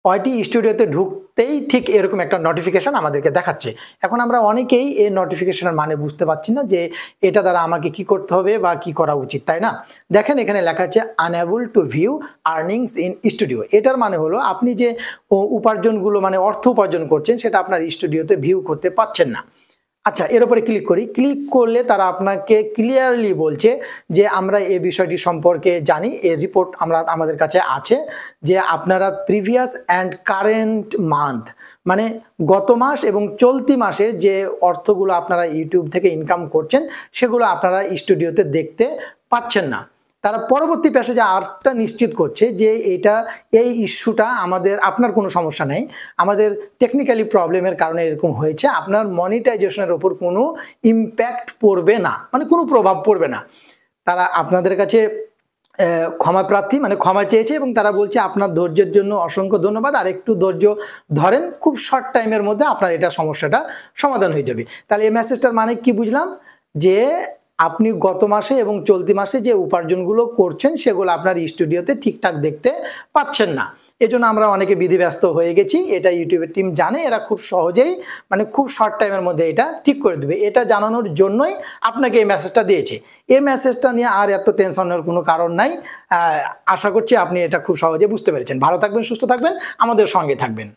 ওয়াইটি স্টুডিওতে ঢুকতেই ঠিক এরকম একটা নোটিফিকেশন আমাদেরকে দেখাচ্ছে। এখন আমরা অনেকেই এই নোটিফিকেশনের মানে বুঝতে পারছি না যে এটা দ্বারা আমাকে কি করতে হবে বা কি করা উচিত, তাই না? দেখেন এখানে লেখা আছে unable to view earnings in studio. এটার মানে হলো আপনি যে উপার্জনগুলো মানে অর্থ উপার্জন করছেন সেটা আপনার স্টুডিওতে ভিউ করতে পাচ্ছেন না। আচ্ছা, এর উপরে ক্লিক করি। ক্লিক করলে তারা আপনাকে ক্লিয়ারলি বলছে যে আমরা এই বিষয়টি সম্পর্কে জানি, এর রিপোর্ট আমাদের কাছে আছে যে আপনারা প্রিভিয়াস অ্যান্ড কারেন্ট মান্থ মানে গত মাস এবং চলতি মাসের যে অর্থগুলো আপনারা ইউটিউব থেকে ইনকাম করছেন সেগুলো আপনারা স্টুডিওতে দেখতে পাচ্ছেন না। তারা পরবর্তী প্যাসেজে আরটা নিশ্চিত করছে যে এই ইস্যুটা আপনার কোনো সমস্যা নেই, আমাদের টেকনিক্যালি প্রবলেমের কারণে এরকম হয়েছে, আপনার মনিটাইজেশনের ওপর কোনো ইম্প্যাক্ট পড়বে না, মানে কোনো প্রভাব পড়বে না। তারা আপনাদের কাছে ক্ষমা প্রার্থী মানে ক্ষমা চেয়েছে এবং তারা বলছে আপনার ধৈর্যের জন্য অসংখ্য ধন্যবাদ, আর একটু ধৈর্য ধরেন, খুব শর্ট টাইমের মধ্যে আপনার এটা সমস্যাটা সমাধান হয়ে যাবে। তাহলে এই মেসেজটার মানে কি বুঝলাম? যে আপনি গত মাসে এবং চলতি মাসে যে উপার্জনগুলো করছেন সেগুলো আপনার স্টুডিওতে ঠিকঠাক দেখতে পাচ্ছেন না। এজন্য আমরা অনেকে বিধিব্যস্ত হয়ে গেছি, এটা ইউটিউবের টিম জানে, এরা খুব সহজেই মানে খুব শর্ট টাইমের মধ্যে এটা ঠিক করে দেবে। এটা জানানোর জন্যই আপনাকে এই মেসেজটা দিয়েছে। এই মেসেজটা নিয়ে আর এত টেনশনের কোনো কারণ নাই। আশা করছি আপনি এটা খুব সহজে বুঝতে পেরেছেন। ভালো থাকবেন, সুস্থ থাকবেন, আমাদের সঙ্গে থাকবেন।